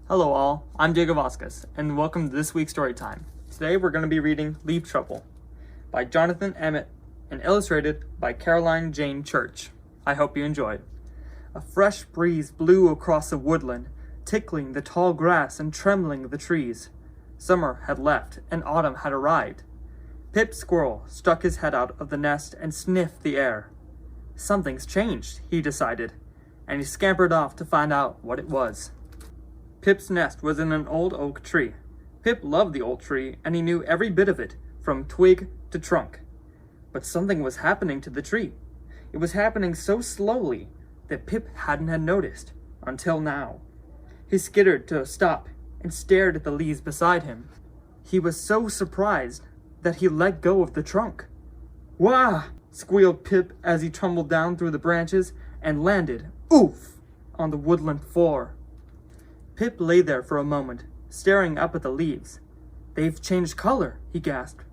Hello all, I'm Diego Vasquez, and welcome to this week's Storytime. Today we're going to be reading Leaf Trouble by Jonathan Emmett and illustrated by Caroline Jane Church. I hope you enjoyed. A fresh breeze blew across the woodland, tickling the tall grass and trembling the trees. Summer had left and autumn had arrived. Pip Squirrel stuck his head out of the nest and sniffed the air. Something's changed, he decided, and he scampered off to find out what it was. Pip's nest was in an old oak tree. Pip loved the old tree, and he knew every bit of it, from twig to trunk. But something was happening to the tree. It was happening so slowly that Pip hadn't had noticed, until now. He skittered to a stop and stared at the leaves beside him. He was so surprised that he let go of the trunk. "Wah!" squealed Pip as he tumbled down through the branches and landed, oof, on the woodland floor. Pip lay there for a moment, staring up at the leaves. "They've changed color," he gasped.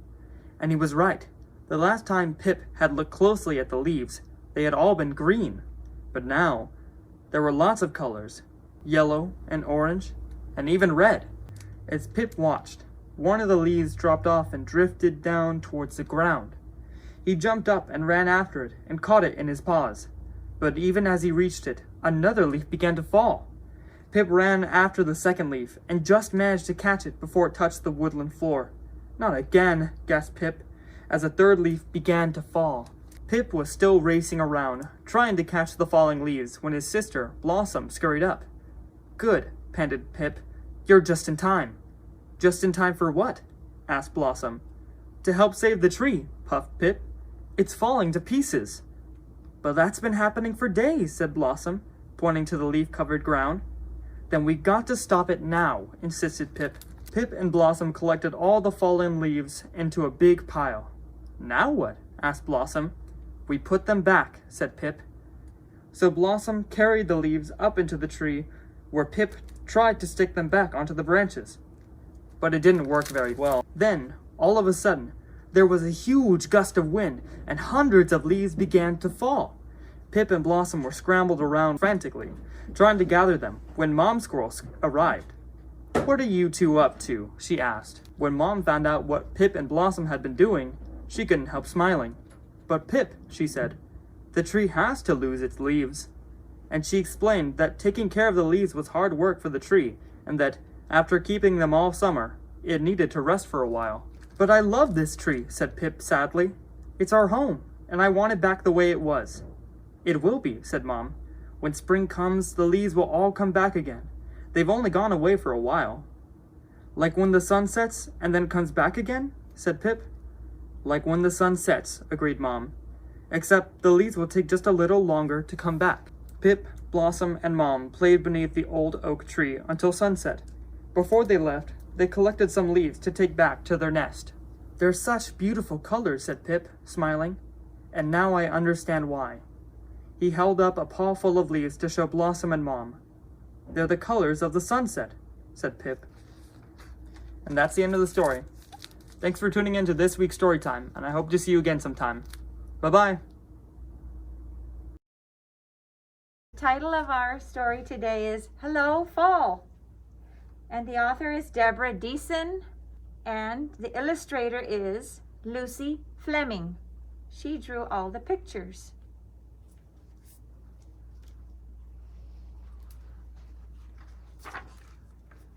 And he was right. The last time Pip had looked closely at the leaves, they had all been green. But now, there were lots of colors, yellow and orange, and even red. As Pip watched, one of the leaves dropped off and drifted down towards the ground. He jumped up and ran after it and caught it in his paws. But even as he reached it, another leaf began to fall. Pip ran after the second leaf and just managed to catch it before it touched the woodland floor. "Not again," gasped Pip, as a third leaf began to fall. Pip was still racing around, trying to catch the falling leaves, when his sister, Blossom, scurried up. "Good," panted Pip. "You're just in time." "Just in time for what?" asked Blossom. "To help save the tree," puffed Pip. "It's falling to pieces." "But that's been happening for days," said Blossom, pointing to the leaf-covered ground. "Then we got to stop it now," insisted Pip. Pip and Blossom collected all the fallen leaves into a big pile. "Now what?" asked Blossom. "We put them back," said Pip. So Blossom carried the leaves up into the tree, where Pip tried to stick them back onto the branches. But it didn't work very well. Then, all of a sudden, there was a huge gust of wind, and hundreds of leaves began to fall. Pip and Blossom were scrambled around frantically, trying to gather them, when Mom Squirrel arrived. "What are you two up to?" she asked. When Mom found out what Pip and Blossom had been doing, she couldn't help smiling. "But Pip," she said, "the tree has to lose its leaves." And she explained that taking care of the leaves was hard work for the tree, and that, after keeping them all summer, it needed to rest for a while. "But I love this tree," said Pip sadly. "It's our home, and I want it back the way it was." "It will be," said Mom. "When spring comes, the leaves will all come back again. They've only gone away for a while." "Like when the sun sets and then comes back again?" said Pip. "Like when the sun sets," agreed Mom. "Except the leaves will take just a little longer to come back." Pip, Blossom, and Mom played beneath the old oak tree until sunset. Before they left, they collected some leaves to take back to their nest. "They're such beautiful colors," said Pip, smiling. "And now I understand why." He held up a paw full of leaves to show Blossom and Mom. "They're the colors of the sunset," said Pip. And that's the end of the story. Thanks for tuning in to this week's Storytime, and I hope to see you again sometime. Bye-bye. The title of our story today is Hello, Fall. And the author is Deborah Diesen, and the illustrator is Lucy Fleming. She drew all the pictures.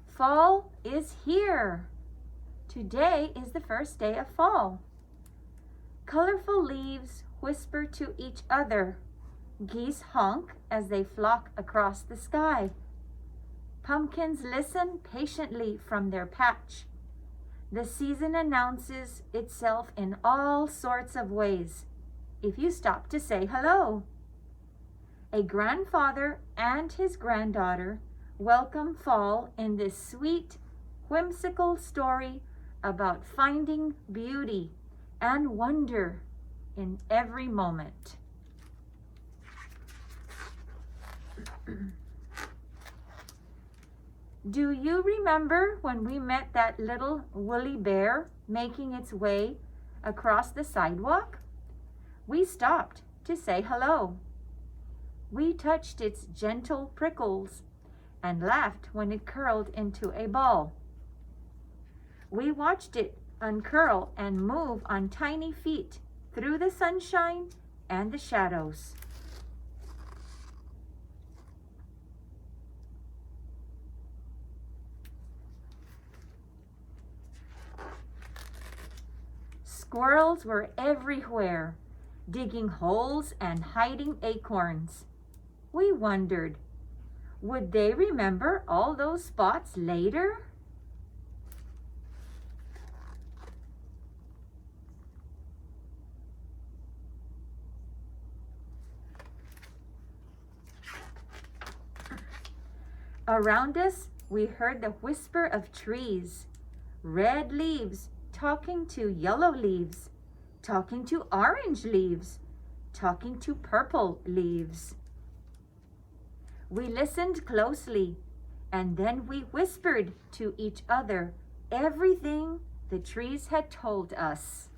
Fall is here. Today is the first day of fall. Colorful leaves whisper to each other. Geese honk as they flock across the sky. Pumpkins listen patiently from their patch. The season announces itself in all sorts of ways, if you stop to say hello. A grandfather and his granddaughter welcome fall in this sweet, whimsical story about finding beauty and wonder in every moment. Do you remember when we met that little woolly bear making its way across the sidewalk? We stopped to say hello. We touched its gentle prickles and laughed when it curled into a ball. We watched it uncurl and move on tiny feet through the sunshine and the shadows. Squirrels were everywhere, digging holes and hiding acorns. We wondered, would they remember all those spots later? Around us, we heard the whisper of trees, red leaves talking to yellow leaves, talking to orange leaves, talking to purple leaves. We listened closely, and then we whispered to each other everything the trees had told us.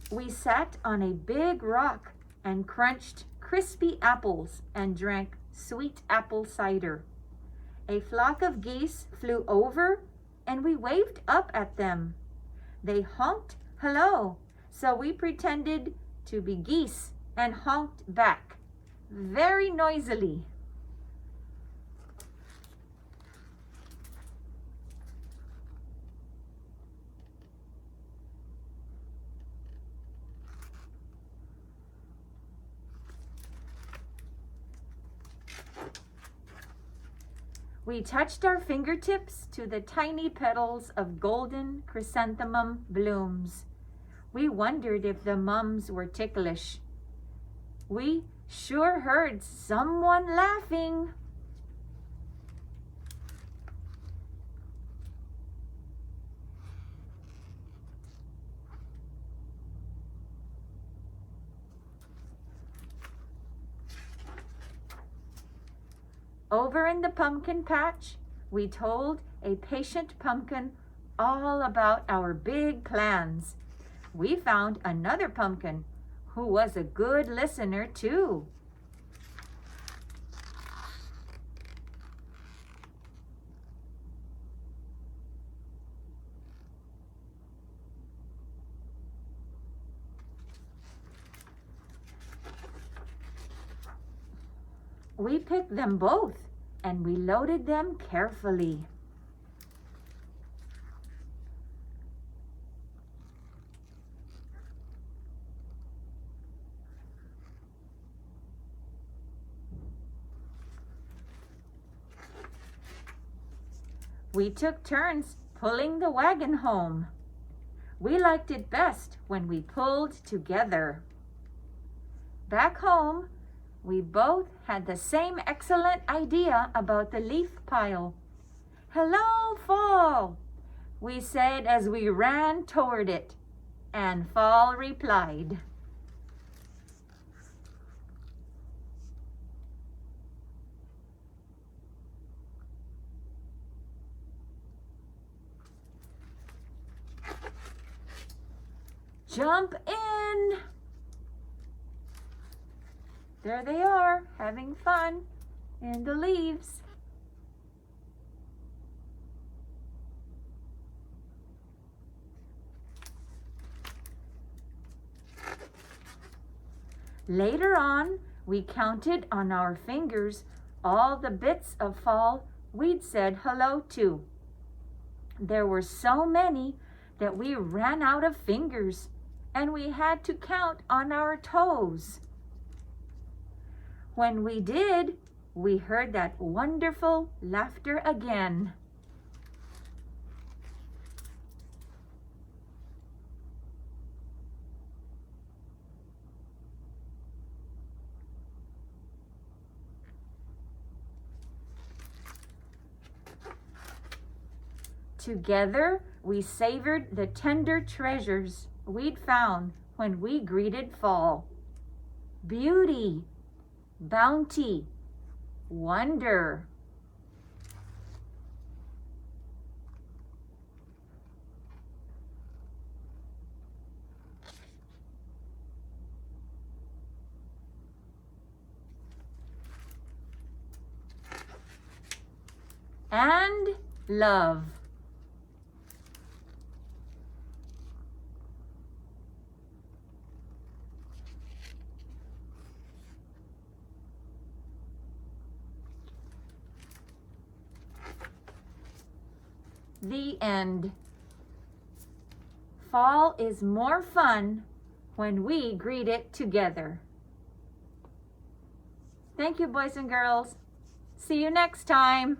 We sat on a big rock and crunched crispy apples and drank sweet apple cider. A flock of geese flew over and we waved up at them. They honked hello, so we pretended to be geese and honked back very noisily. We touched our fingertips to the tiny petals of golden chrysanthemum blooms. We wondered if the mums were ticklish. We sure heard someone laughing. Over in the pumpkin patch, we told a patient pumpkin all about our big plans. We found another pumpkin who was a good listener too. We picked them both and we loaded them carefully. We took turns pulling the wagon home. We liked it best when we pulled together. Back home, we both had the same excellent idea about the leaf pile. "Hello, fall," we said as we ran toward it, and fall replied. "Jump in!" There they are, having fun in the leaves. Later on, we counted on our fingers all the bits of fall we'd said hello to. There were so many that we ran out of fingers, and we had to count on our toes. When we did, we heard that wonderful laughter again. Together, we savored the tender treasures we'd found when we greeted fall. Beauty, bounty, wonder. and love. The end. Fall is more fun when we greet it together. Thank you, boys and girls. See you next time.